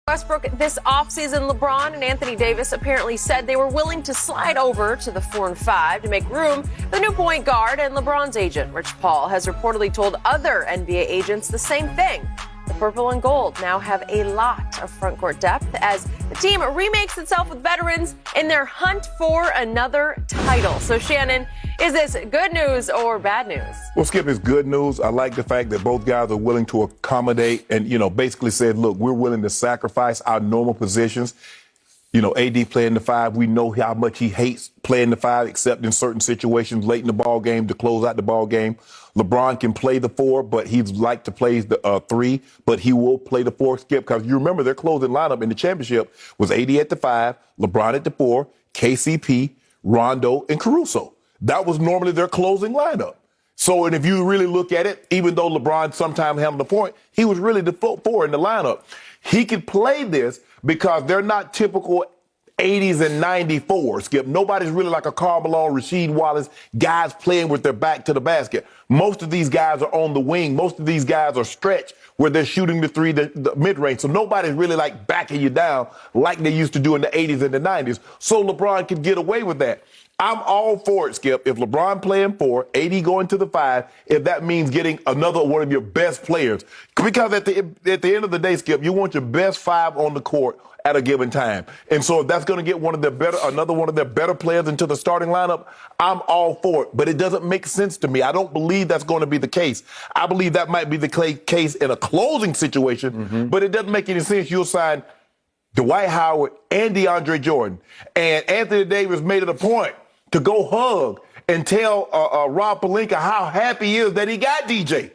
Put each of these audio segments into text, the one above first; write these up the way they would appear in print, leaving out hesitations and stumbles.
Westbrook this offseason, LeBron and Anthony Davis apparently said they were willing to slide over to the 4 and 5 to make room for the new point guard, and LeBron's agent, Rich Paul, has reportedly told other NBA agents the same thing. The purple and gold now have a lot of front court depth as the team remakes itself with veterans in their hunt for another title. So, Shannon, is this good news or bad news? Well, Skip, it's good news. I like the fact that both guys are willing to accommodate and, basically said, look, we're willing to sacrifice our normal positions. AD playing the 5. We know how much he hates playing the 5, except in certain situations late in the ball game to close out the ball game. LeBron can play the 4, but he'd like to play the 3, but he will play the 4, Skip, because you remember their closing lineup in the championship was AD at the 5, LeBron at the 4, KCP, Rondo, and Caruso. That was normally their closing lineup. So, and if you really look at it, even though LeBron sometimes handled the point, he was really the 4 in the lineup. He could play this because they're not typical 80s and 94, Skip. Nobody's really like a Karl Malone, Rasheed Wallace, guys playing with their back to the basket. Most of these guys are on the wing. Most of these guys are stretched where they're shooting the 3, the mid-range. So nobody's really like backing you down like they used to do in the 80s and the 90s. So LeBron can get away with that. I'm all for it, Skip. If LeBron playing 4, AD going to the 5, if that means getting another one of your best players. Because at the end of the day, Skip, you want your best 5 on the court at a given time. And so if that's going to get another one of their better players into the starting lineup, I'm all for it. But it doesn't make sense to me. I don't believe that's going to be the case. I believe that might be the case in a closing situation, but it doesn't make any sense. You'll sign Dwight Howard and DeAndre Jordan. And Anthony Davis made it a point to go hug and tell Rob Pelinka how happy he is that he got DJ.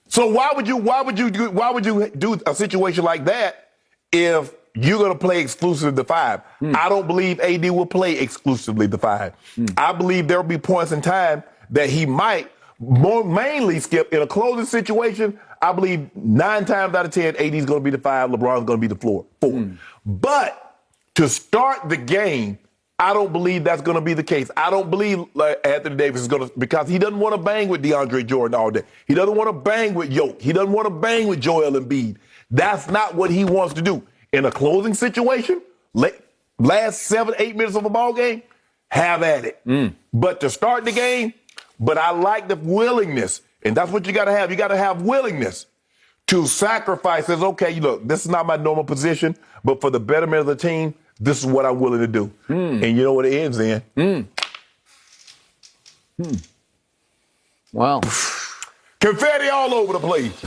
So why would you do a situation like that if you're going to play exclusively the 5? I don't believe AD will play exclusively the 5. I believe there will be points in time that he might, mainly, Skip, in a closing situation. I believe 9 times out of 10, AD is going to be the 5, LeBron's going to be the 4. But to start the game, I don't believe that's going to be the case. I don't believe Anthony Davis is going to, because he doesn't want to bang with DeAndre Jordan all day. He doesn't want to bang with Yoke. He doesn't want to bang with Joel Embiid. That's not what he wants to do. In a closing situation, last 7, 8 minutes of a ball game, have at it. But to start the game, but I like the willingness, and that's what you got to have. You got to have willingness to sacrifice. As okay, look, this is not my normal position, but for the betterment of the team, this is what I'm willing to do. And you know what it ends in? Wow. Confetti all over the place.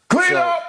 Clean up.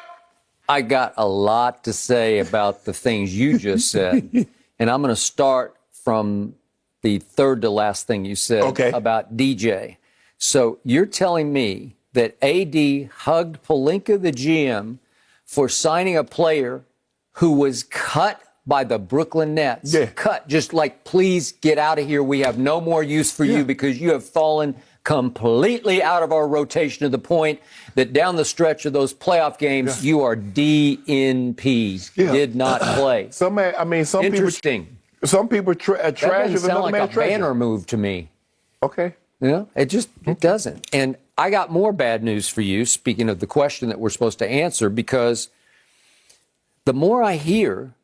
I got a lot to say about the things you just said. And I'm going to start from the third to last thing you said about DJ. So you're telling me that AD hugged Pelinka, the GM, for signing a player who was cut by the Brooklyn Nets. Cut, just like, please get out of here. We have no more use for you because you have fallen completely out of our rotation to the point that down the stretch of those playoff games, you are DNP. Did not play. Some Interesting. people, some people trash doesn't of sound another like man's a treasure. banner move to me. Okay. It doesn't. And I got more bad news for you, speaking of the question that we're supposed to answer, because the more I hear,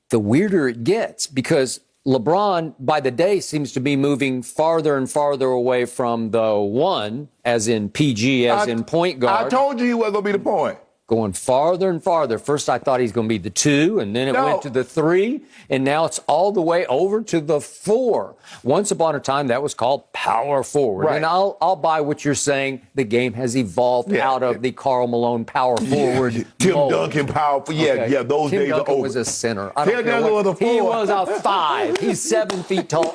the weirder it gets, because LeBron, by the day, seems to be moving farther and farther away from the 1, as in PG, as in point guard. I told you he wasn't going to be the point. Going farther and farther. First, I thought he's going to be the 2, and then it went to the 3, and now it's all the way over to the 4. Once upon a time, that was called power forward. And I'll buy what you're saying. The game has evolved out of the Karl Malone power forward. Tim mold. Duncan power. Those Tim days Duncan are over. was a center. Tim Duncan was a 4. He was a 5. He's 7 feet tall.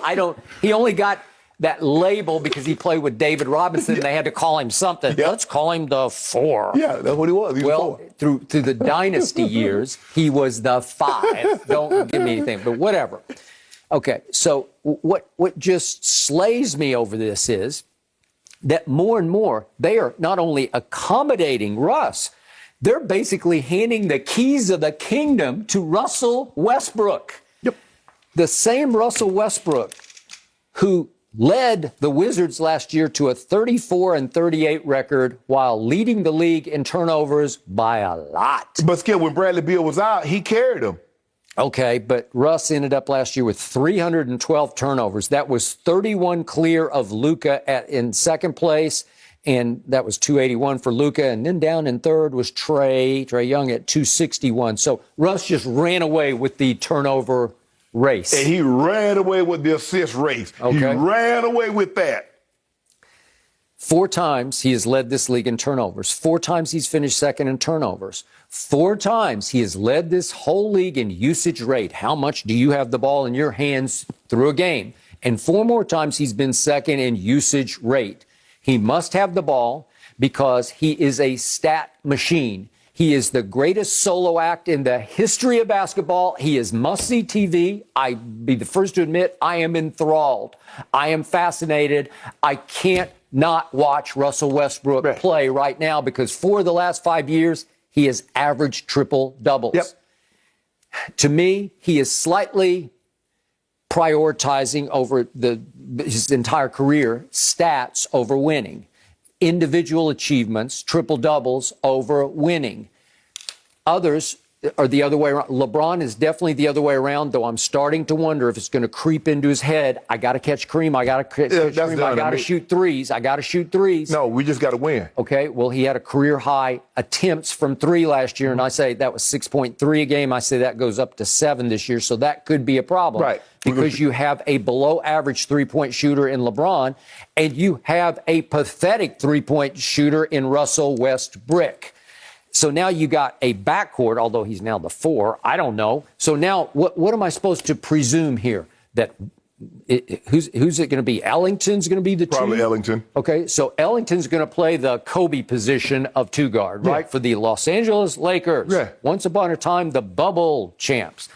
He only got that label because he played with David Robinson and they had to call him something. Let's call him the 4. Yeah, that's what he was. He was 4. Through the dynasty years, he was the 5. Don't give me anything, but whatever. Okay, so what just slays me over this is that more and more they are not only accommodating Russ, they're basically handing the keys of the kingdom to Russell Westbrook. The same Russell Westbrook who led the Wizards last year to a 34-38 record while leading the league in turnovers by a lot. But Skip, when Bradley Beal was out, he carried them. Okay, but Russ ended up last year with 312 turnovers. That was 31 clear of Luka in second place, and that was 281 for Luka. And then down in third was Trae Young at 261. So Russ just ran away with the turnover race. And he ran away with the assist race. Okay. He ran away with that. 4 times he has led this league in turnovers. 4 times he's finished second in turnovers. 4 times he has led this whole league in usage rate. How much do you have the ball in your hands through a game? And 4 more times he's been second in usage rate. He must have the ball because he is a stat machine. He is the greatest solo act in the history of basketball. He is must-see TV. I'd be the first to admit I am enthralled. I am fascinated. I can't not watch Russell Westbrook play right now because for the last 5 years, he has averaged triple doubles. Yep. To me, he is slightly prioritizing over his entire career stats over winning, individual achievements, triple doubles over winning. Others are the other way around. LeBron is definitely the other way around, though I'm starting to wonder if it's going to creep into his head. I got to catch Kareem. I got to catch Kareem. I got to shoot threes. I got to shoot threes. No, we just got to win. Okay, well, he had a career high attempts from 3 last year, and I say that was 6.3 a game. I say that goes up to 7 this year, so that could be a problem. Right. Because you have a below-average three-point shooter in LeBron, and you have a pathetic three-point shooter in Russell Westbrook. So now you got a backcourt, although he's now the 4. I don't know. So now what am I supposed to presume here? That who's it going to be? Ellington's going to be the 2? Probably Ellington. Okay, so Ellington's going to play the Kobe position of 2 guard, right? For the Los Angeles Lakers. Yeah. Once upon a time, the bubble champs.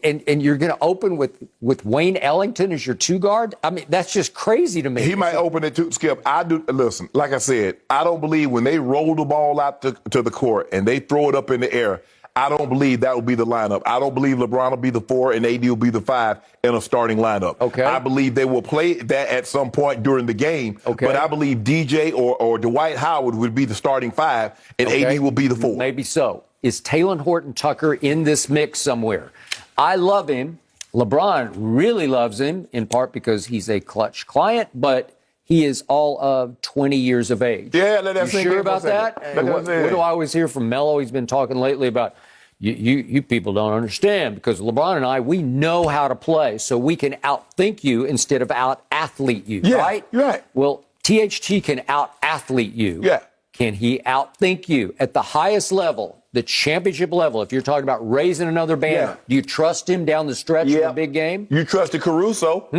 And you're going to open with Wayne Ellington as your 2 guard? I mean, that's just crazy to me. He might open it too, Skip. Listen, like I said, I don't believe when they roll the ball out to the court and they throw it up in the air, I don't believe that will be the lineup. I don't believe LeBron will be the 4 and AD will be the 5 in a starting lineup. Okay. I believe they will play that at some point during the game. Okay. But I believe DJ or Dwight Howard would be the starting 5 and AD will be the 4. Maybe so. Is Talen Horton-Tucker in this mix somewhere? I love him. LeBron really loves him, in part because he's a clutch client, but he is all of 20 years of age. Yeah, let that sink in. You sure about that? What do I always hear from Melo? He's been talking lately about, you people don't understand, because LeBron and I, we know how to play, so we can outthink you instead of out-athlete you, right? Right. Well, THT can out-athlete you. Yeah. Can he outthink you at the highest level? The championship level, if you're talking about raising another banner, do you trust him down the stretch in a big game? You trusted Caruso.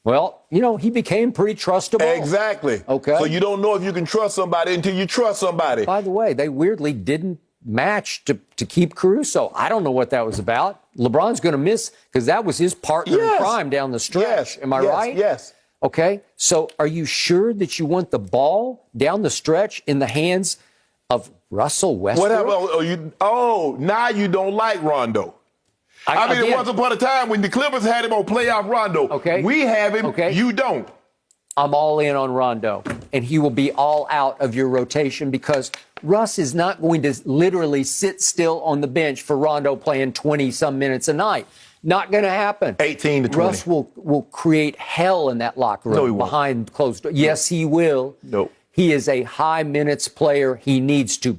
Well, he became pretty trustable. Exactly. Okay. So you don't know if you can trust somebody until you trust somebody. By the way, they weirdly didn't match to keep Caruso. I don't know what that was about. LeBron's going to miss because that was his partner in crime down the stretch. Am I right? Yes. Okay. So are you sure that you want the ball down the stretch in the hands of Russell Westbrook? Now you don't like Rondo. It once upon a time when the Clippers had him on playoff Rondo. Okay. We have him. Okay. You don't. I'm all in on Rondo, and he will be all out of your rotation because Russ is not going to literally sit still on the bench for Rondo playing 20-some minutes a night. Not going to happen. 18 to 20. Russ will create hell in that locker room. No, he won't. Behind closed doors. Yes, he will. Nope. He is a high minutes player. He needs to